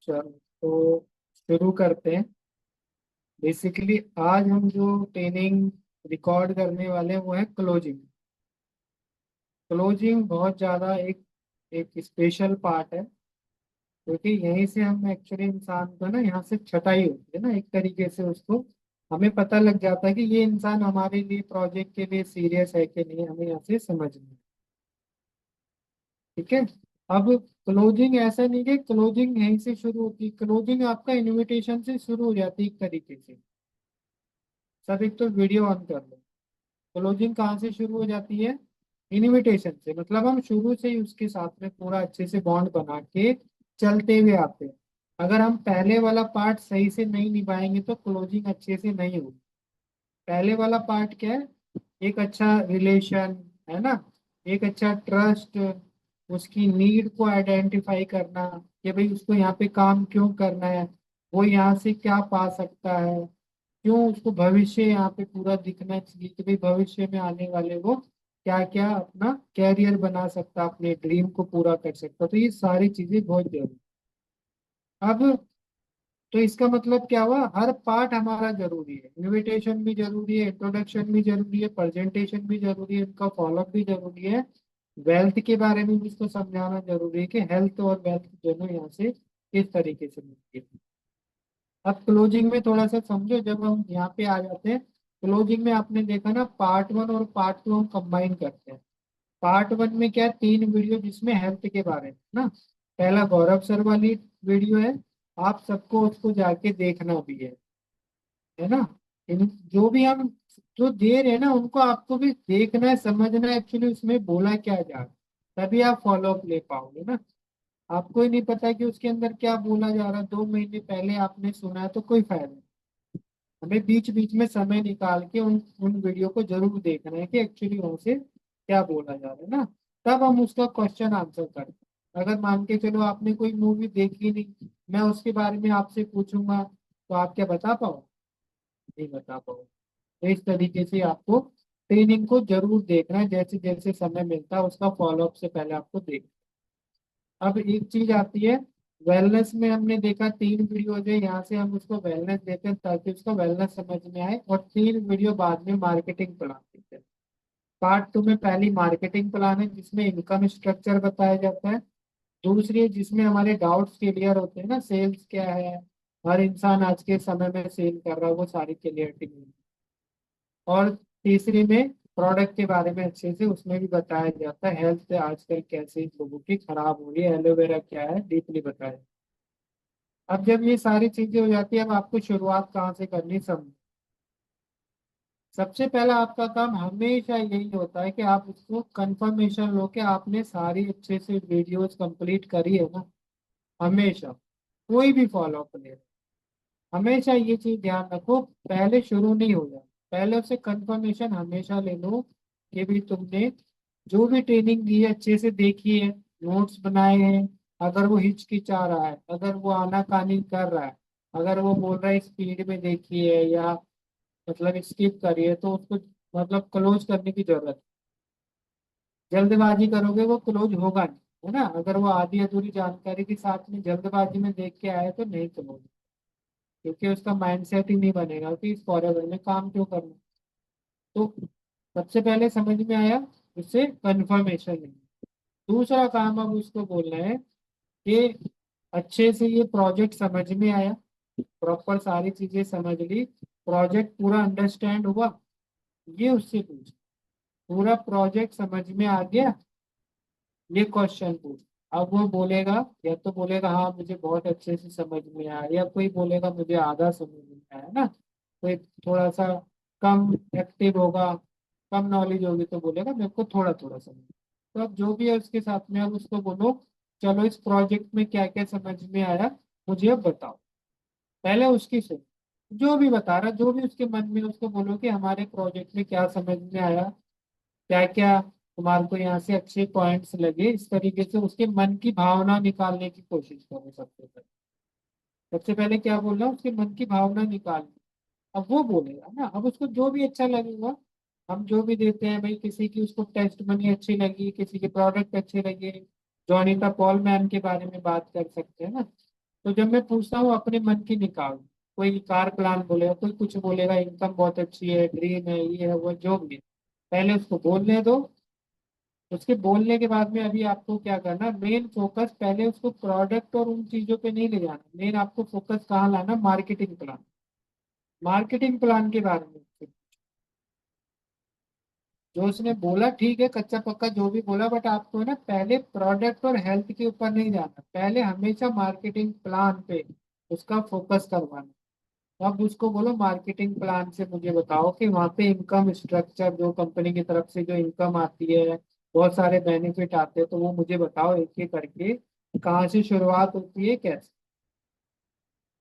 चलो तो शुरू करते हैं। बेसिकली आज हम जो ट्रेनिंग रिकॉर्ड करने वाले हैं वो है क्लोजिंग। क्लोजिंग बहुत ज़्यादा एक एक स्पेशल पार्ट है, क्योंकि यहीं से हम एक्चुअली इंसान को ना यहाँ से छटाई होती है ना, एक तरीके से उसको हमें पता लग जाता है कि ये इंसान हमारे लिए प्रोजेक्ट के लिए सीरियस है कि नहीं, हमें यहाँ से समझना है। ठीक है। अब क्लोजिंग ऐसा नहीं कि क्लोजिंग यहीं से शुरू होती है, क्लोजिंग आपका इनविटेशन से शुरू हो जाती है एक तरीके से। सब एक तो वीडियो ऑन कर लो। क्लोजिंग कहाँ से शुरू हो जाती है? इनविटेशन से, मतलब हम शुरू से ही उसके साथ में पूरा अच्छे से बॉन्ड बना के चलते हुए आते हैं। अगर हम पहले वाला पार्ट सही से नहीं निभाएंगे तो क्लोजिंग अच्छे से नहीं होगी। पहले वाला पार्ट क्या है? एक अच्छा रिलेशन, है ना, एक अच्छा ट्रस्ट, उसकी नीड को आइडेंटिफाई करना कि भाई उसको यहाँ पे काम क्यों करना है, वो यहाँ से क्या पा सकता है, क्यों उसको भविष्य यहाँ पे पूरा दिखना चाहिए कि भाई भविष्य में आने वाले वो क्या क्या अपना कैरियर बना सकता, अपने ड्रीम को पूरा कर सकता। तो ये सारी चीजें बहुत जरूरी। अब तो इसका मतलब क्या हुआ, हर पार्ट हमारा जरूरी है। इनविटेशन भी जरूरी है, इंट्रोडक्शन भी जरूरी है, प्रेजेंटेशन भी जरूरी है, उनका फॉलोअप भी जरूरी है। वेल्थ के बारे में भी इसको समझाना जरूरी है कि हेल्थ और वेल्थ दोनों यहाँ से किस तरीके से मिलती है। अब क्लोजिंग में थोड़ा सा समझो, जब हम यहाँ पे आ जाते हैं क्लोजिंग में, आपने देखा ना पार्ट वन और पार्ट टू हम कंबाइन करते हैं। पार्ट वन में क्या है, 3 वीडियो जिसमें हेल्थ के बारे में ना। पहला गौरव सर वाली वीडियो है, आप सबको उसको जाके देखना भी है ना। इन जो भी हम जो दे रहे हैं ना उनको आपको भी देखना है, समझना है एक्चुअली उसमें बोला क्या जा रहा है, तभी आप फॉलो अप ले पाओगे ना। आपको ही नहीं पता कि उसके अंदर क्या बोला जा रहा है, 2 महीने पहले आपने सुना है तो कोई फायदा नहीं। हमें बीच बीच में समय निकाल के उन उन वीडियो को जरूर देखना है कि एक्चुअली वहां से क्या बोला जा रहा है ना। तब हम उसका क्वेश्चन आंसर करते हैं। अगर मान के चलो आपने कोई मूवी देखी नहीं, मैं उसके बारे में आपसे पूछूंगा तो आप क्या बता पाओ? नहीं बता पाओ। तो इस तरीके से आपको ट्रेनिंग को जरूर देखना है, जैसे जैसे समय मिलता है उसका फॉलोअप से पहले आपको देख। अब एक चीज आती है वेलनेस में, हमने देखा 3 वीडियोज है, यहाँ से हम उसको वेलनेस देते हैं ताकि उसको वेलनेस समझ में आए, और 3 वीडियो बाद में मार्केटिंग प्लान देते हैं। पार्ट टू में पहली मार्केटिंग प्लान है जिसमें इनकम स्ट्रक्चर बताया जाता है। दूसरी है जिसमें हमारे डाउट्स क्लियर होते हैं ना, सेल्स क्या है, हर इंसान आज के समय में सेल कर रहा है, वो सारी क्लियरिटी मिलती है। और तीसरी में प्रोडक्ट के बारे में अच्छे से उसमें भी बताया जाता है, हेल्थ आजकल कैसे लोगों की खराब हो रही है, एलोवेरा क्या है डीपली बताया। अब जब ये सारी चीजें हो जाती है, अब आपको शुरुआत कहाँ से करनी समझ। सबसे पहला आपका काम हमेशा यही होता है कि आप उसको कंफर्मेशन लो कि आपने सारी अच्छे से वीडियोस कंप्लीट करी है ना। हमेशा कोई भी फॉलो अप ले, हमेशा ये चीज ध्यान रखो, पहले शुरू नहीं हो जाए, पहले उससे कंफर्मेशन हमेशा ले लो कि भी तुमने जो भी ट्रेनिंग दी है अच्छे से देखी है, नोट्स बनाए हैं। अगर वो हिचकिचा रहा है, अगर वो आनाकानी कर रहा है, अगर वो बोल रहा है स्पीड में देखिए या मतलब स्किप करिए, तो उसको मतलब क्लोज करने की जरूरत है। जल्दबाजी करोगे वो क्लोज होगा नहीं, है ना। अगर वो आधी अधूरी जानकारी के साथ में जल्दबाजी में देख के आए तो नहीं क्लोज, क्योंकि उसका माइंडसेट ही नहीं बनेगा कि इस फॉरएवर में काम क्यों करना। तो सबसे पहले समझ में आया, उससे कंफर्मेशन लेना। दूसरा काम अब उसको बोलना है कि अच्छे से ये प्रोजेक्ट समझ में आया, प्रॉपर सारी चीजें समझ ली, प्रोजेक्ट पूरा अंडरस्टैंड हुआ, ये उससे पूछ। पूरा प्रोजेक्ट समझ में आ गया, ये क्वेश्चन पूछ। अब वो बोलेगा, या तो बोलेगा हाँ मुझे बहुत अच्छे से समझ में आया, या कोई बोलेगा मुझे आधा समझ में आया ना। कोई थोड़ा सा कम एक्टिव होगा, कम नॉलेज होगी तो बोलेगा मेरे को थोड़ा थोड़ा समझ। तो अब जो भी है उसके साथ में अब उसको बोलो, चलो इस प्रोजेक्ट में क्या क्या समझ में आया मुझे अब बताओ। पहले उसकी सुन, जो भी बता रहा, जो भी उसके मन में, उसको बोलो कि हमारे प्रोजेक्ट में क्या समझ में आया, क्या क्या तुम्हारे को यहाँ से अच्छे पॉइंट्स लगे, इस तरीके से उसके मन की भावना निकालने की कोशिश करो सबसे पहले। सबसे पहले क्या बोल रहा हूँ, उसके मन की भावना निकाल। अब वो बोलेगा ना, अब उसको जो भी अच्छा लगेगा, हम जो भी देते हैं भाई, किसी की उसको टेस्ट मनी अच्छी लगी, किसी के प्रोडक्ट अच्छे लगे, जॉनिटा पॉल मैन के बारे में बात कर सकते हैं ना। तो जब मैं पूछता हूँ अपने मन की निकाल, कोई कार प्लान बोलेगा, कोई कुछ बोलेगा, इनकम बहुत अच्छी है, ग्रीन है, ये है, वो जो भी है, पहले उसको बोलने दो। उसके बोलने के बाद में अभी आपको क्या करना, मेन फोकस पहले उसको प्रोडक्ट और उन चीजों पे नहीं ले जाना, मेन आपको फोकस कहाँ लाना, मार्केटिंग प्लान। मार्केटिंग प्लान के बारे में जो उसने बोला ठीक है, कच्चा पक्का जो भी बोला, बट आपको है ना पहले प्रोडक्ट और हेल्थ के ऊपर नहीं जाना, पहले हमेशा मार्केटिंग प्लान पे उसका फोकस करवाना। तो अब उसको बोलो मार्केटिंग प्लान से मुझे बताओ कि वहाँ पे इनकम स्ट्रक्चर, जो कंपनी की तरफ से जो इनकम आती है, बहुत सारे बेनिफिट आते हैं, तो वो मुझे बताओ एक एक करके, कहाँ से शुरुआत होती है, कैसे।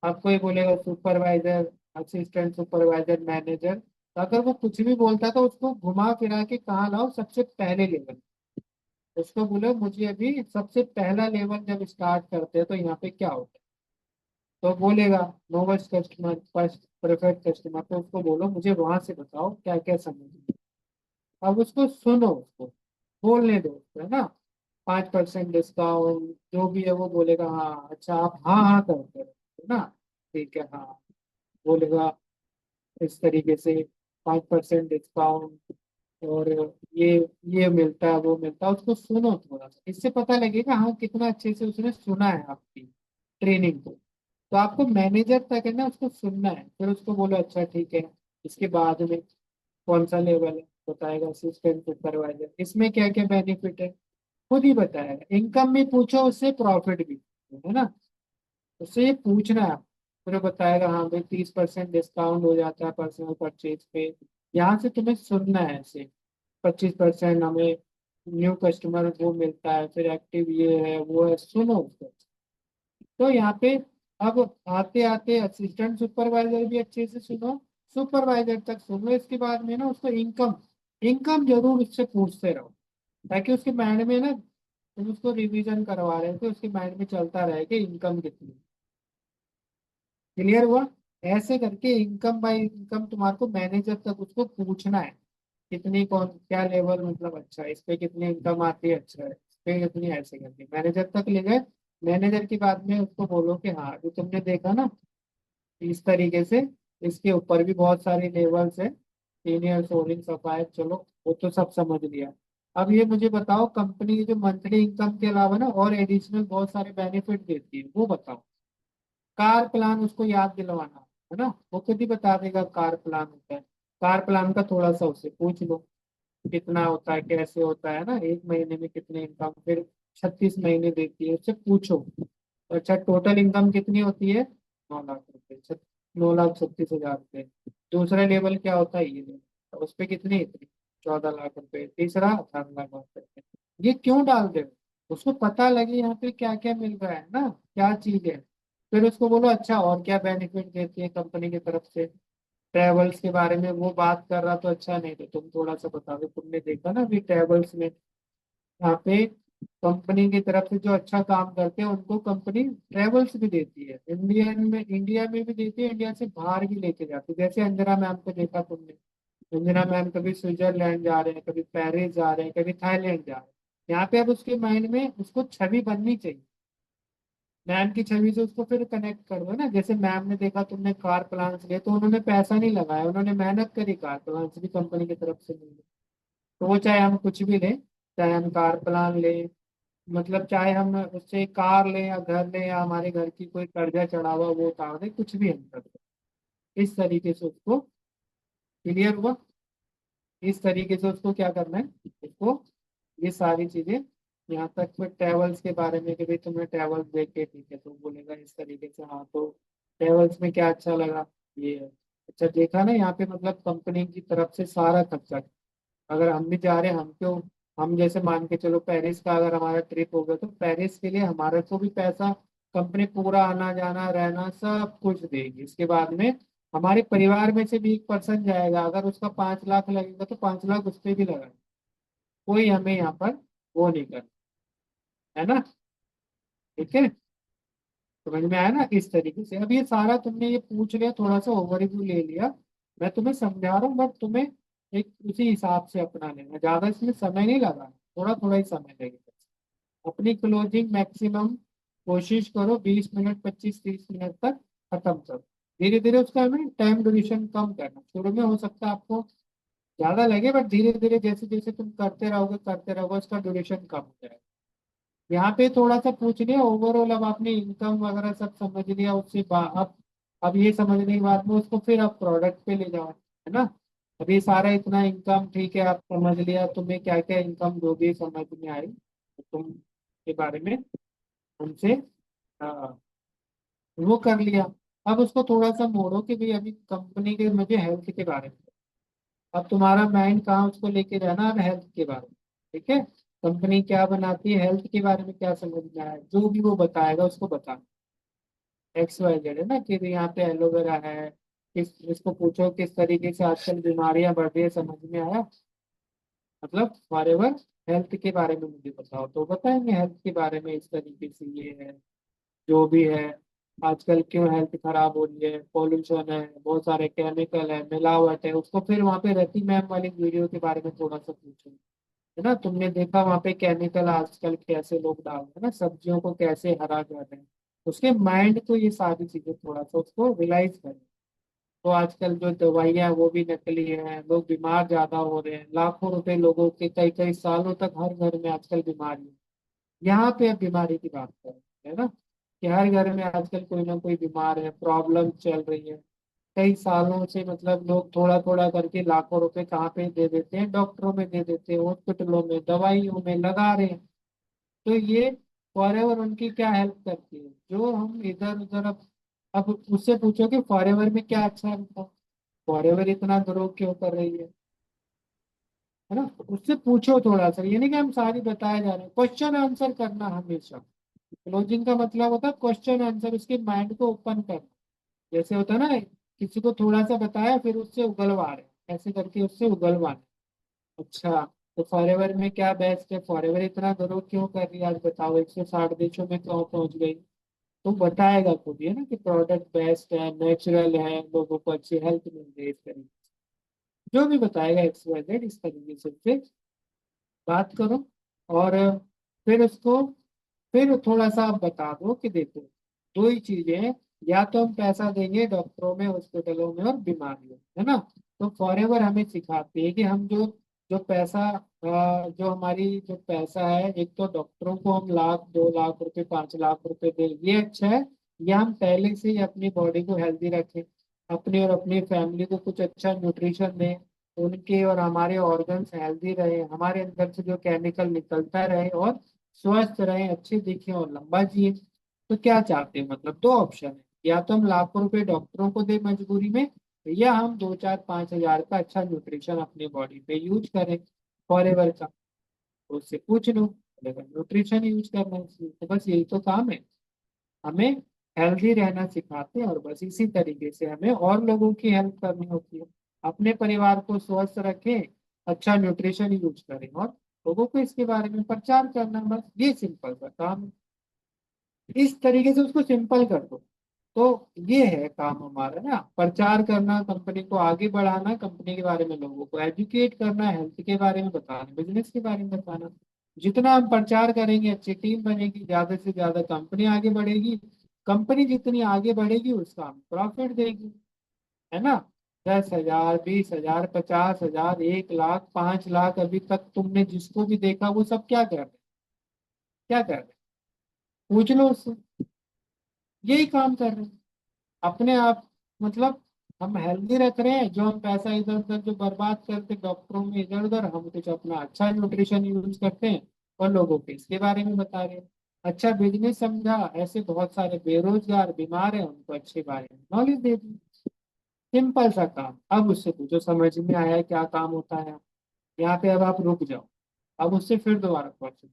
आपको ये बोलेगा सुपरवाइजर, असिस्टेंट सुपरवाइजर, मैनेजर, तो अगर वो कुछ भी बोलता है तो उसको घुमा फिरा के कहाँ लाओ, सबसे पहले लेवल। उसको बोलो मुझे अभी सबसे पहला लेवल जब स्टार्ट करते हैं तो यहाँ पे क्या होता है, तो बोलेगा नोवेस्ट कस्टमर, फर्स्ट प्रेफर्ड कस्टमर, तो उसको बोलो मुझे वहां से बताओ क्या क्या समझ। अब उसको सुनो, उसको बोलने दो उसको, है ना। 5% डिस्काउंट जो भी है वो बोलेगा, हाँ अच्छा आप हाँ हाँ करते रहो, है ना। ठीक है, हाँ बोलेगा इस तरीके से, 5% डिस्काउंट, और ये ये मिलता है, वो मिलता है, उसको सुनो थोड़ा सा, इससे पता लगेगा हाँ कितना अच्छे से उसने सुना है आपकी ट्रेनिंग को। तो आपको मैनेजर तक है ना उसको सुनना है, फिर उसको बोलो अच्छा ठीक है, इसके बाद में कौन सा लेवल है, बताएगा असिस्टेंट सुपरवाइजर, इसमें क्या क्या बेनिफिट है, खुद ही बताएगा। इनकम भी पूछो उससे, प्रॉफिट भी, है ना, उससे ये पूछना है। फिर वो बताएगा हाँ भाई 30% डिस्काउंट हो जाता है पर्सनल परचेज पे, यहाँ से तुम्हें सुनना है ऐसे। 25% हमें न्यू कस्टमर वो मिलता है, फिर एक्टिव ये है वो है, सुनो उसको। तो यहाँ पे अब आते आते असिस्टेंट सुपरवाइजर भी अच्छे से सुनो, सुपरवाइजर तक सुनो, इसके बाद में ना उसको इनकम, इनकम जरूर उससे पूछते रहो, ताकि उसके माइंड में ना, तुम उसको रिवीजन करवा रहे हो तो उसके माइंड में चलता रहे कि इनकम कितनी। क्लियर हुआ। ऐसे करके इनकम बाय इनकम तुम्हारे को मैनेजर तक उसको पूछना है, कितनी कौन क्या लेवल, मतलब अच्छा है, इस पे कितनी इनकम आती है, अच्छा है इस पे कितनी, ऐसे करके मैनेजर तक ले गए। मैनेजर की बाद में उसको बोलो कि हाँ जो तुमने देखा ना, इस तरीके से इसके ऊपर भी बहुत सारे लेवल्स है, सीनियर, सोलिंग, सफायर, चलो वो तो सब समझ लिया। अब ये मुझे बताओ कंपनी जो मंथली इनकम के अलावा ना और एडिशनल बहुत सारे बेनिफिट देती है, वो बताओ। कार प्लान उसको याद दिलवाना, है ना, वो खुद ही बता देगा कार प्लान होता है। कार प्लान का थोड़ा सा उससे पूछ लो, कितना होता है, कैसे होता है ना, एक महीने में कितने इनकम, फिर 36 महीने देती है, उससे पूछो। अच्छा टोटल इनकम कितनी होती है, 9 लाख रुपए, 9,36,000 रुपये। दूसरा लेवल क्या होता है, ये लेवल, तो उस पे कितनी, इतनी 14 लाख रुपए। तीसरा 18 लाख रुपए। ये क्यों डाल दे, उसको पता लगे यहाँ पे क्या क्या मिल रहा है ना, क्या चीज है। फिर उसको बोलो अच्छा और क्या बेनिफिट देती है कंपनी की तरफ से, ट्रेवल्स के बारे में वो बात कर रहा, तो अच्छा नहीं तो तुम थोड़ा सा बता दो, तुमने देखा ना अभी ट्रेवल्स में, यहाँ पे कंपनी की तरफ से जो अच्छा काम करते हैं उनको कंपनी ट्रेवल्स भी देती है, इंडिया में भी देती है, इंडिया से बाहर भी लेके जाती है। जैसे अंजना मैम को देखा तुमने, अंजना मैम कभी स्विट्जरलैंड जा रहे हैं, कभी पेरिस जा रहे हैं, कभी थाईलैंड जा रहे हैं। यहाँ पे अब उसके माइंड में उसको छवि बननी चाहिए, मैम की छवि से उसको फिर कनेक्ट कर दो ना। जैसे मैम ने देखा तुमने कार प्लान्स लिए, तो उन्होंने पैसा नहीं लगाया, उन्होंने मेहनत करी, कार प्लान्स भी कंपनी की तरफ से मिले। तो वो चाहे हम कुछ भी लें, चाहे हम कार प्लान लें, मतलब चाहे हम उससे कार लें या घर लें, या हमारे घर की कोई कर्जा चढ़ा हुआ वो उतार दें, कुछ भी हम कर दें, इस तरीके से उसको। क्लियर हुआ। इस तरीके से उसको क्या करना है, उसको ये सारी चीजें, यहाँ तक फिर ट्रेवल्स के बारे में कि भाई तुमने ट्रेवल्स देखे, ठीक है, तो बोलेगा इस तरीके से, हाँ तो ट्रेवल्स में क्या अच्छा लगा, ये है। अच्छा देखा ना यहाँ पे, मतलब कंपनी की तरफ से सारा खर्चा, अगर हम भी जा रहे हैं, हम क्यों, हम जैसे मान के चलो पेरिस का अगर हमारा ट्रिप हो गया, तो पेरिस के लिए हमारे को भी पैसा, कंपनी पूरा आना जाना रहना सब कुछ देगी। इसके बाद में हमारे परिवार में से भी एक पर्सन जाएगा, अगर उसका 5 लाख लगेगा तो 5 लाख उस पर भी लगा, कोई हमें यहाँ पर वो नहीं कर, है ना। ठीक है, समझ में आया ना, इस तरीके से। अब ये सारा तुमने ये पूछ लिया, थोड़ा सा ओवरव्यू ले लिया, मैं तुम्हें समझा रहा हूँ, बट तुम्हें एक उसी हिसाब से अपना लेना, ज्यादा इसमें समय नहीं लगाना, थोड़ा थोड़ा ही समय लगेगा। अपनी क्लोजिंग मैक्सिमम कोशिश करो 20 मिनट 25 30 मिनट तक खत्म करो। धीरे धीरे उसका हमें टाइम ड्यूरेशन कम करना, शुरू में हो सकता है आपको ज्यादा लगे, बट धीरे धीरे जैसे जैसे तुम करते रहोगे उसका ड्यूरेशन कम हो जाएगा। यहाँ पे थोड़ा सा पूछ लिया ओवरऑल, अब आपने इनकम वगैरह सब समझ लिया, उससे अब ये समझने के बाद में उसको फिर आप प्रोडक्ट पे ले जाओ, है ना। अभी सारा इतना इनकम ठीक है, आप समझ लिया, तुम्हें क्या क्या इनकम जो भी समझ में आई तो तुम के बारे में उनसे वो कर लिया। अब उसको थोड़ा सा मोड़ो कि भाई अभी कंपनी के मुझे हेल्थ के बारे में, अब तुम्हारा माइंड कहाँ उसको लेके जाना, अब हेल्थ के बारे में। ठीक है, कंपनी क्या बनाती है, हेल्थ के बारे में क्या समझना है, जो भी वो बताएगा उसको बता। एक्स वाई जेड है ना, कि भी यहाँ पे एलोवेरा है, किस इसको पूछो किस तरीके से आजकल बीमारियां बढ़ रही है, समझ में आया। मतलब फॉरएवर हेल्थ के बारे में मुझे बताओ, तो बताएंगे हेल्थ के बारे में, इस तरीके से ये है जो भी है। आजकल क्यों हेल्थ खराब हो रही है, पॉल्यूशन है, बहुत सारे केमिकल है, मिलावट है, उसको फिर वहाँ पे रति मैम वाली वीडियो के बारे में थोड़ा सा पूछो, है ना। तुमने देखा वहाँ पे केमिकल आजकल कैसे लोग डाल रहे हैं ना, सब्जियों को कैसे हरा कर रहे हैं, उसके माइंड को ये सारी चीजें थोड़ा सा उसको रियलाइज करें। तो आजकल जो दवाइयाँ हैं वो भी नकली हैं, लोग बीमार ज्यादा हो रहे हैं, लाखों रुपए लोगों के कई कई सालों तक हर घर में आजकल बीमारी है। यहाँ पे अब बीमारी की बात करें, है ना, कि हर घर में आजकल कोई ना कोई बीमार है, प्रॉब्लम चल रही है कई सालों से। मतलब लोग थोड़ा थोड़ा करके लाखों रुपए कहाँ पे दे देते हैं, डॉक्टरों में दे देते हैं, हॉस्पिटलों में दवाइयों में लगा रहे हैं। तो ये फॉरेवर उनकी क्या हेल्प करती है, जो हम इधर उधर अब उससे पूछो कि फॉरेवर में क्या अच्छा है, फॉरेवर इतना ग्रो क्यों कर रही है ना। उससे पूछो थोड़ा सा, ये नहीं कि हम सारी बताए जा रहे हैं, क्वेश्चन आंसर करना हमेशा। क्लोजिंग का मतलब होता है क्वेश्चन आंसर, उसके माइंड को ओपन करना। जैसे होता है ना, किसी को थोड़ा सा बताया फिर उससे उगलवा रहे, ऐसे करके उससे उगलवाना। अच्छा, तो फॉरेवर में क्या बेस्ट है, फॉरेवर इतना ग्रो क्यों कर रही है आज बताओ, 160 देशों में क्यों पहुंच गई। तो बताएगा खुद ही, है ना, कि प्रोडक्ट बेस्ट है, नेचुरल है, लोगों को अच्छी हेल्थ मिल रही है, इस तरीके जो भी बताएगा एक्स वाई जेड, इस तरीके से फिर बात करो। और फिर उसको फिर थोड़ा सा आप बता दो कि देखो दो ही चीजें हैं, या तो हम पैसा देंगे डॉक्टरों में, हॉस्पिटलों में और बीमारियों में, है ना। तो फॉरएवर हमें सिखाती है कि हम जो जो पैसा जो हमारी जो पैसा है, एक तो डॉक्टरों को हम 1 लाख 2 लाख रुपए 5 लाख रुपए दें, ये अच्छा है। या हम पहले से ही अपनी बॉडी को हेल्दी रखें, अपनी और अपनी फैमिली को कुछ अच्छा न्यूट्रिशन दें, उनके और हमारे ऑर्गन्स हेल्दी रहे, हमारे अंदर से जो केमिकल निकलता रहे, और स्वस्थ रहे, अच्छे दिखें और लंबा जिए। तो क्या चाहते हैं, मतलब दो ऑप्शन है, या तो हम लाखों रुपए डॉक्टरों को दे मजबूरी में, या हम 2 4 5 हज़ार का अच्छा न्यूट्रिशन अपनी बॉडी पे यूज करें फॉरएवर का। तो उससे पूछ लो, अगर न्यूट्रिशन यूज करना है इसलिए, तो बस यही तो काम है, हमें हेल्दी रहना सिखाते हैं, और बस इसी तरीके से हमें और लोगों की हेल्प करनी होती है। अपने परिवार को स्वस्थ रखें, अच्छा न्यूट्रिशन यूज करें, और लोगों को इसके बारे में प्रचार करना, बस ये सिंपल सा काम है। इस तरीके से उसको सिंपल कर दो, तो ये है काम हमारा ना, प्रचार करना, कंपनी को आगे बढ़ाना, कंपनी के बारे में लोगों को एजुकेट करना, हेल्थ के बारे में बताना, बिजनेस के बारे में बताना। जितना हम प्रचार करेंगे अच्छी टीम बनेगी, ज्यादा से ज्यादा कंपनी आगे बढ़ेगी, कंपनी जितनी आगे बढ़ेगी उसका हम प्रॉफिट देगी, है ना। 10 हज़ार 20 हज़ार 50 हज़ार 1 लाख 5 लाख, अभी तक तुमने जिसको भी देखा वो सब क्या कर रहे हैं, क्या कर रहे हैं, पूछ लो उससे, यही काम कर रहे हैं अपने आप। मतलब हम हेल्दी रख रहे हैं, जो हम पैसा इधर उधर जो बर्बाद करते डॉक्टरों में इधर उधर, हम कुछ अपना अच्छा न्यूट्रिशन यूज करते हैं और लोगों को इसके बारे में बता रहे हैं। अच्छा बिजनेस समझा, ऐसे बहुत सारे बेरोजगार बीमार हैं, उनको अच्छे बारे में नॉलेज दे दी। सिंपल सा काम। अब उससे पूछो समझ में आया है क्या काम होता है, यहाँ पे अब आप रुक जाओ, अब उससे फिर दोबारा क्वेश्चन,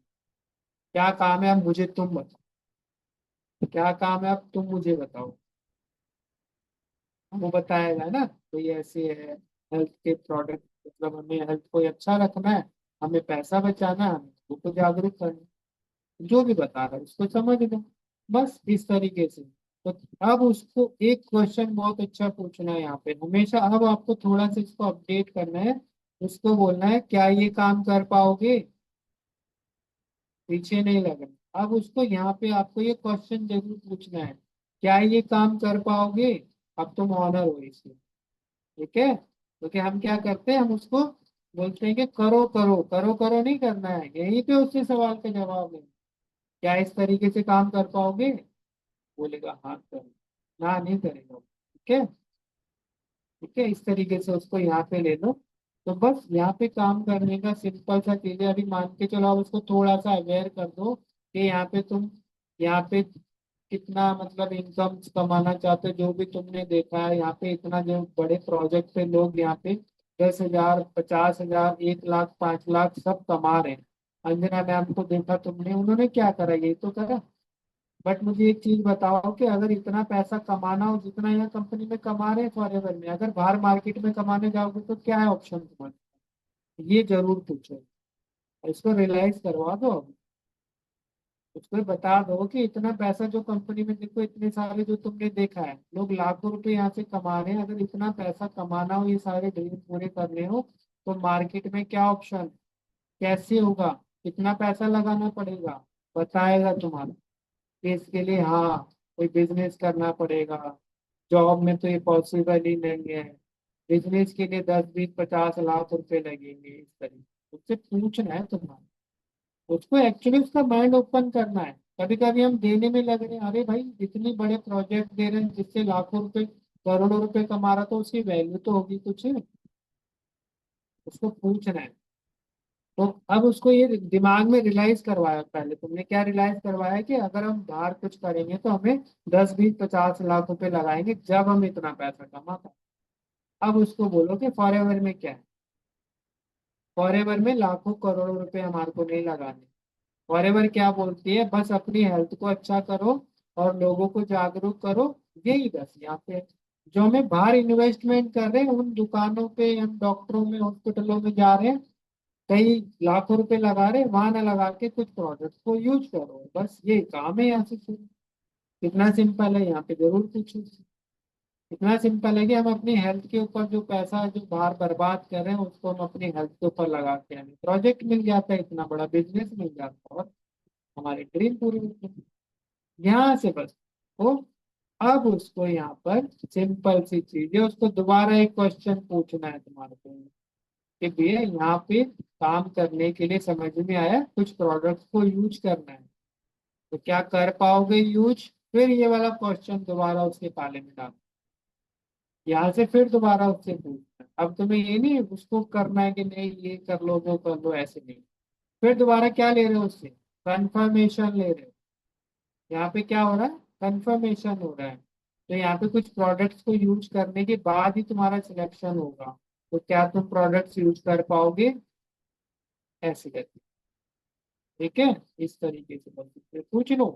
क्या काम है, अब मुझे तुम बताओ, क्या काम है, अब तुम मुझे बताओ। वो बताएगा ना, तो ये ऐसे है, हेल्थ के प्रोडक्ट, मतलब हमें हेल्थ को अच्छा रखना है, हमें पैसा बचाना है, हमें लोगों को जागरूक करना है, जो भी बता रहा है उसको समझ लो, बस इस तरीके से। तो अब उसको एक क्वेश्चन बहुत अच्छा पूछना है यहाँ पे हमेशा, अब आपको थोड़ा सा इसको अपडेट करना है, उसको बोलना है क्या ये काम कर पाओगे, पीछे नहीं लगना। अब उसको यहाँ पे आपको ये क्वेश्चन जरूर पूछना है, क्या ये काम कर पाओगे? अब तुम ऑनर हो इसमें, ठीक है? क्योंकि हम क्या करते हैं, हम उसको बोलते हैं कि करो करो करो करो, नहीं करना है, यहीं पे उससे सवाल का जवाब है। क्या इस तरीके से काम कर पाओगे? बोलेगा हाँ करो, ना नहीं करेगा, ठीक है? ठीक है, इस तरीके से उसको यहाँ पे ले लो। तो बस यहाँ पे काम करने का सिंपल सा चीज है। अभी मान के चलो आप उसको थोड़ा सा अवेयर कर दो कि यहाँ पे तुम, यहाँ पे कितना मतलब इनकम कमाना चाहते हो। जो भी तुमने देखा है यहाँ पे, इतना जो बड़े प्रोजेक्ट पे लोग यहाँ पे 10,000, 50,000, 1 लाख, 5 लाख सब कमा रहे हैं। अंजना मैम को देखा तुमने, उन्होंने क्या करा, यही तो करा। बट मुझे एक चीज बताओ कि अगर इतना पैसा कमाना हो जितना यहाँ कंपनी में कमा रहे हैं फॉरएवर में, अगर बाहर मार्केट में कमाने जाओगे तो क्या है ऑप्शन तुम्हारे? ये जरूर पूछो, इसको रियलाइज करवा दो। अब उसको बता दो कि इतना पैसा जो कंपनी में, देखो इतने सारे जो तुमने देखा है लोग लाखों रुपए यहाँ से कमा रहे हैं, अगर इतना पैसा कमाना हो, ये सारे ड्रीम पूरे करने हो, तो मार्केट में क्या ऑप्शन, कैसे होगा, कितना पैसा लगाना पड़ेगा, बताएगा तुम्हारा कि इसके लिए हाँ कोई बिजनेस करना पड़ेगा। जॉब में तो ये पॉसिबल ही नहीं है, बिजनेस के लिए 10, 20, 50 लाख रुपए लगेंगे, इस तरीके उससे पूछना है तुम्हारा। उसको एक्चुअली उसका माइंड ओपन करना है। कभी कभी हम देने में लग रहे हैं, अरे भाई इतने बड़े प्रोजेक्ट दे रहे हैं जिससे लाखों रुपए, करोड़ों रुपए कमा रहा, तो उसकी वैल्यू तो होगी कुछ, उसको पूछना है। तो अब उसको ये दिमाग में रियलाइज करवाया, पहले तुमने क्या रियलाइज करवाया कि अगर हम बाहर कुछ करेंगे तो हमें 10, 20, 50 लाख रुपए लगाएंगे जब हम इतना पैसा कमा पाए। अब उसको बोलो कि फॉरएवर में क्या है, फॉरएवर में लाखों करोड़ों रुपए हमारे को नहीं लगाने। फॉरएवर क्या बोलती है, बस अपनी हेल्थ को अच्छा करो और लोगों को जागरूक करो, यही बस यहाँ पे। जो हमें बाहर इन्वेस्टमेंट कर रहे हैं उन दुकानों पे, हम डॉक्टरों में, हॉस्पिटलों में जा रहे हैं, कई लाखों रुपए लगा रहे, वहां ना लगा के कुछ प्रोडक्ट को यूज करो, बस ये काम है यहाँ से शुरू। कितना सिंपल है, यहाँ पे जरूर पूछो। इतना सिंपल है कि हम अपनी हेल्थ के ऊपर जो पैसा जो बाहर बर्बाद कर रहे हैं उसको हम अपनी हेल्थ के ऊपर लगाते हैं, प्रोजेक्ट मिल जाता है, इतना बड़ा बिजनेस मिल जाता है और हमारी ड्रीम पूरी होती है। यहाँ से बस वो, अब उसको यहाँ पर सिंपल सी चीज है, उसको दोबारा एक क्वेश्चन पूछना है तुम्हारे को कि भैया यहाँ पे काम करने के लिए समझ में आया, कुछ प्रोडक्ट्स को यूज करना है, तो क्या कर पाओगे यूज? फिर ये वाला क्वेश्चन दोबारा उसके पाले में डाल, यहाँ से फिर दोबारा उससे पूछना है। अब तुम्हें ये नहीं उसको करना है कि नहीं ये कर लो वो कर लो, ऐसे नहीं। फिर दोबारा क्या ले रहे हो उससे? कंफर्मेशन ले रहे हो। यहाँ पे क्या हो रहा है, कंफर्मेशन हो रहा है। तो यहाँ पे कुछ प्रोडक्ट्स को यूज करने के बाद ही तुम्हारा सिलेक्शन होगा, तो क्या तुम प्रोडक्ट्स यूज कर पाओगे? ऐसे करके, ठीक है? इस तरीके से बस उससे पूछ लो,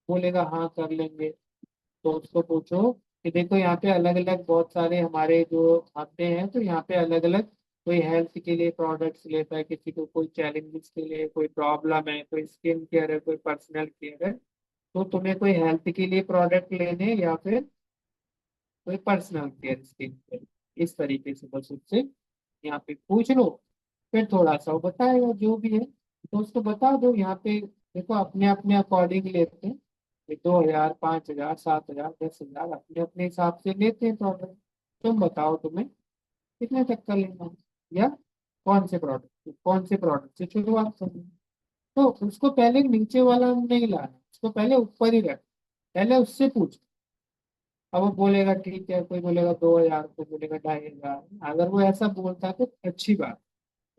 बोलेगा हाँ कर लेंगे। तो उसको पूछो कि देखो यहाँ पे अलग अलग बहुत सारे हमारे जो आते हैं, तो यहाँ पे अलग अलग, कोई हेल्थ के लिए प्रोडक्ट्स लेता है, किसी को कोई चैलेंजेस के लिए, कोई प्रॉब्लम है, कोई स्किन केयर है, कोई पर्सनल केयर है, तो तुम्हें कोई हेल्थ के लिए प्रोडक्ट लेने हैं या फिर कोई पर्सनल केयर, स्किन केयर, इस तरीके से बस उससे यहाँ पे पूछ लो। फिर थोड़ा सा वो बताएगा जो भी है, तो उसको बता दो। यहाँ पे देखो अपने अपने अकॉर्डिंग लेते हैं, ये 2,000, 5,000, 7,000, 10,000 अपने अपने हिसाब से लेते हैं प्रोडक्ट। तुम बताओ तुम्हें कितने तक का लेना है, या कौन से प्रोडक्ट से शुरुआत करनी है। तो उसको पहले नीचे वाला नहीं लाना, उसको पहले ऊपर ही रख, पहले उससे पूछ। अब वो बोलेगा ठीक है, कोई बोलेगा 2,000, कोई बोलेगा 2,500, अगर वो ऐसा बोलता है तो अच्छी बात।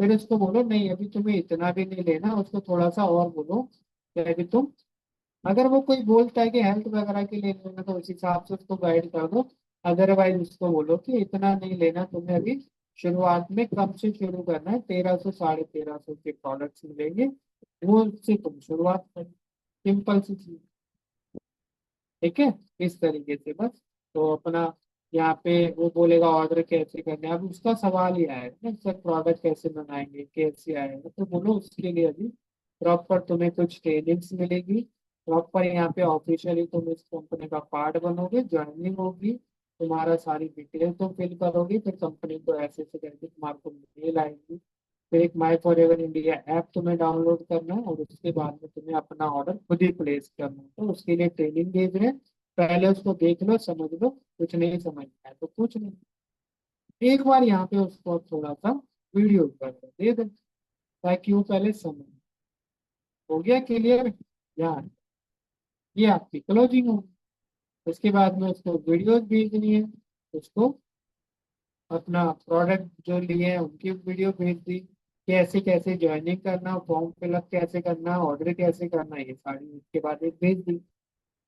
फिर उसको बोलो नहीं अभी तुम्हें इतना भी नहीं लेना, उसको थोड़ा सा और बोलो कि अभी तुम, अगर वो कोई बोलता है कि हेल्थ वगैरह के लिए लेना तो उस हिसाब से उसको गाइड कर दो। अदरवाइज उसको बोलो कि इतना नहीं लेना तुम्हें अभी, शुरुआत में कम से शुरू करना है, 1,300, 1,500 के प्रोडक्ट्स मिलेंगे, वो से तुम शुरुआत करो, सिंपल सी चीज, ठीक है? इस तरीके से बस। तो अपना यहाँ पे वो बोलेगा ऑर्डर कैसे करना है, अब उसका सवाल ही आएगा ना सर प्रोडक्ट कैसे बनाएंगे, कैसे आएगा, तो बोलो उसके लिए अभी प्रॉपर तुम्हें कुछ ट्रेनिंग्स मिलेगी, प्रॉपर यहाँ पे ऑफिशियली तुम इस कंपनी का पार्ट बनोगे, ज्वाइनिंग होगी, तुम्हारा सारी डिटेल तुम फिल करोगे, फिर कंपनी को ऐसे ऐसे करके तुम्हारे को मेल आएगी, फिर एक माई फॉर एवर इंडिया ऐप तुम्हें डाउनलोड करना है, और उसके बाद में तुम्हें अपना ऑर्डर खुद ही प्लेस करना है। तो उसके लिए ट्रेनिंग भेज रहे हैं, पहले उसको देख लो, समझ लो, कुछ नहीं समझ में आया तो पूछ नहीं। एक बार यहाँ पे उसको थोड़ा सा वीडियो कर दे दे, ताकि वो पहले समझ। हो गया क्लियर? यार ये आपकी क्लोजिंग हो। उसके बाद में उसको वीडियोस भेजनी है, उसको अपना प्रोडक्ट जो लिए हैं उनकी वीडियो भेज दी, कैसे कैसे ज्वाइनिंग करना, फॉर्म फिलअप कैसे करना, ऑर्डर कैसे करना, ये सारी उसके बाद एक भेज दी।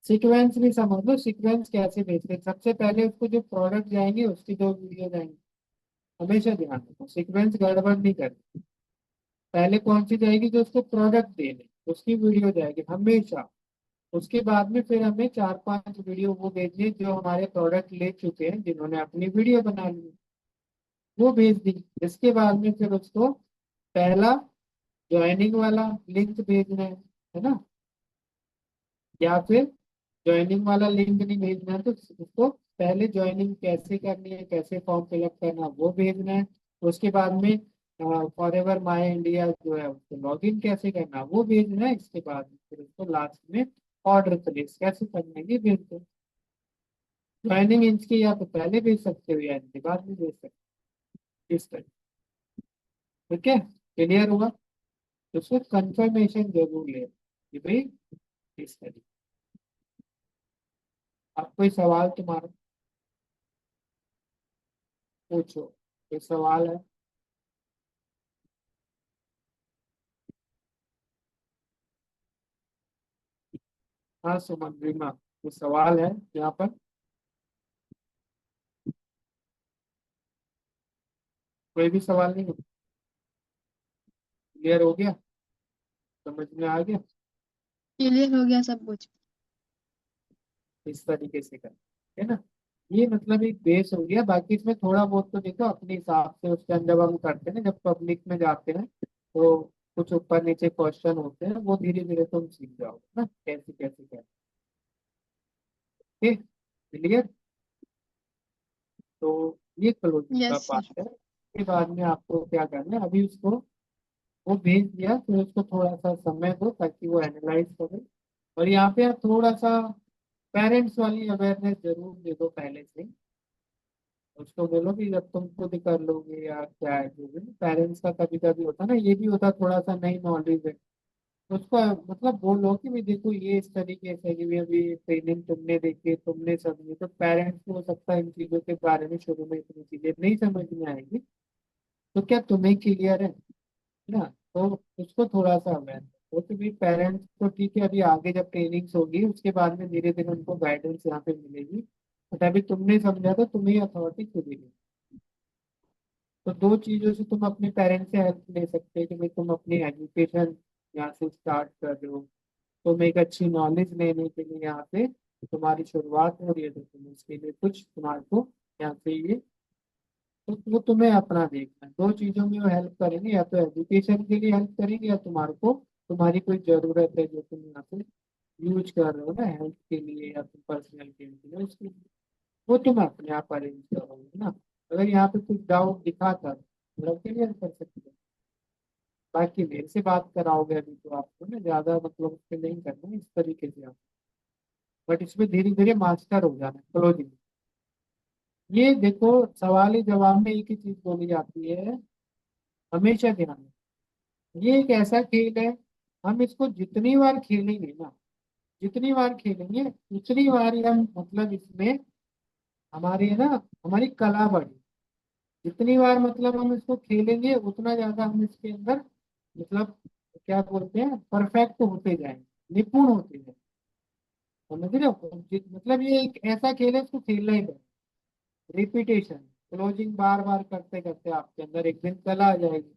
सीक्वेंस भी समझ लो, सीक्वेंस कैसे भेजते हैं। सबसे पहले उसको जो प्रोडक्ट जाएंगे उसकी दो वीडियो जाएंगी, हमेशा ध्यान रखो सीक्वेंस गड़बड़ नहीं करनी। पहले कौन सी जाएगी? जो उसको प्रोडक्ट देने उसकी वीडियो जाएगी हमेशा। उसके बाद में फिर हमें चार पांच वीडियो वो भेजनी है जो हमारे प्रोडक्ट ले चुके हैं, जिन्होंने अपनी वीडियो बना ली है, वो भेज दी। इसके बाद में फिर उसको पहला ज्वाइनिंग वाला लिंक भेजना है ना? या फिर ज्वाइनिंग वाला लिंक नहीं भेजना है तो उसको पहले ज्वाइनिंग कैसे करनी है, कैसे फॉर्म फिलअप करना है, वो भेजना है। उसके बाद में फॉर एवर माई इंडिया जो है उसको लॉग इन कैसे करना है, वो भेजना है। इसके बाद में फिर उसको लास्ट में ऑर्डर प्लेस कैसे करना है ये भेज दो। ज्वाइनिंग इंच की या तो पहले भेज सकते हो या इनके बाद में भेज सकते हो, इस तरह। ठीक है? क्लियर हुआ? तो उसको कंफर्मेशन जरूर ले कि भाई इस तरह। आप कोई सवाल तुम्हारा पूछो, कोई सवाल है? हाँ सुमन रीमा, कोई सवाल है यहाँ पर? कोई भी सवाल नहीं? क्लियर हो गया? समझ में आ गया? क्लियर हो गया सब कुछ। इस तरीके से कर, है ना? ये मतलब एक बेस हो गया, बाकी इसमें थोड़ा बहुत तो देखो अपने हिसाब से उसके अंदर जब हम करते हैं ना, जब पब्लिक में जाते हैं तो कुछ ऊपर नीचे क्वेश्चन होते हैं, वो धीरे धीरे तुम सीख जाओगे ना कैसे कैसे क्या। Okay, clear? तो ये क्लोजिंग का यस पार्ट सर। है। उसके बाद में आपको क्या करना है, अभी उसको वो भेज दिया, फिर उसको थोड़ा सा समय दो ताकि वो एनालाइज करे। और यहाँ पे आप थोड़ा सा पेरेंट्स वाली अवेयरनेस जरूर दे दो पहले से। उसको बोलो कि जब तुम खुद कर लोगे या क्या है, जो भी पेरेंट्स का कभी कभी होता है ना, ये भी होता है, थोड़ा सा नई नॉलेज है। उसको मतलब बोलो कि भाई देखो ये इस तरीके से है कि भाई अभी ट्रेनिंग तुमने देखी, तुमने समझी, तो पेरेंट्स को हो सकता है इन चीजों के बारे में शुरू में इतनी चीजें नहीं समझ में आएगी। तो क्या तुम्हें क्लियर है ना? तो उसको थोड़ा सा अवेयर हो कि भाई पेरेंट्स तो ठीक है, अभी आगे जब ट्रेनिंग्स होगी उसके बाद में धीरे धीरे उनको गाइडेंस यहाँ पे मिलेगी, बट अभी तुमने समझा तो तुम्हें अथॉरिटी खुद ही मिलेगी। तो दो चीजों से तुम अपने पेरेंट्स से हेल्प ले सकते हो कि भाई तुम अपनी एजुकेशन यहाँ से स्टार्ट कर रहे हो, तुम एक अच्छी नॉलेज लेने के लिए यहाँ पे तुम्हारी शुरुआत हो रही है, तो तुम उसके लिए कुछ तुम्हारे को यहाँ से ये, तो वो तुम्हें अपना देखना है। दो चीजों में वो हेल्प करेंगे, या तो एजुकेशन के लिए हेल्प करेंगे, या तुम्हारे को तुम्हारी कोई जरूरत है जो तुम यहाँ पे यूज कर रहे हो ना हेल्थ के लिए या तुम पर्सनल के लिए, उसके लिए वो तुम अपने आप अरेंज करोगे ना। अगर यहाँ पे कुछ डाउट दिखा था थोड़ा क्लियर कर सकते हो। बाकी मेरे से बात कराओगे अभी तो आपको ना ज्यादा मतलब उस पर नहीं करना है, इस तरीके से आप, बट इसमें धीरे धीरे मास्टर हो जाना क्लोजिंग। ये देखो, सवाल जवाब में एक ही चीज बोली जाती है, हमेशा ध्यान रखो। ये एक ऐसा खेल है, हम इसको जितनी बार खेलेंगे ना, जितनी बार खेलेंगे उतनी बार ही हम मतलब इसमें हमारी है ना, हमारी कला बढ़ी। जितनी बार मतलब हम इसको खेलेंगे उतना ज्यादा हम इसके अंदर मतलब क्या बोलते हैं, परफेक्ट होते जाएंगे, निपुण होते जाएंगे। समझ रहे हो? मतलब ये एक ऐसा खेल है, इसको खेलना ही पड़ेगा। रिपीटेशन, क्लोजिंग बार बार करते करते आपके अंदर एक दिन कला आ जाएगी।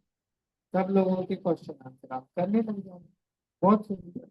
सब लोगों के क्वेश्चन आंसर आप करने लग जाओगे। बहुत सुंदर।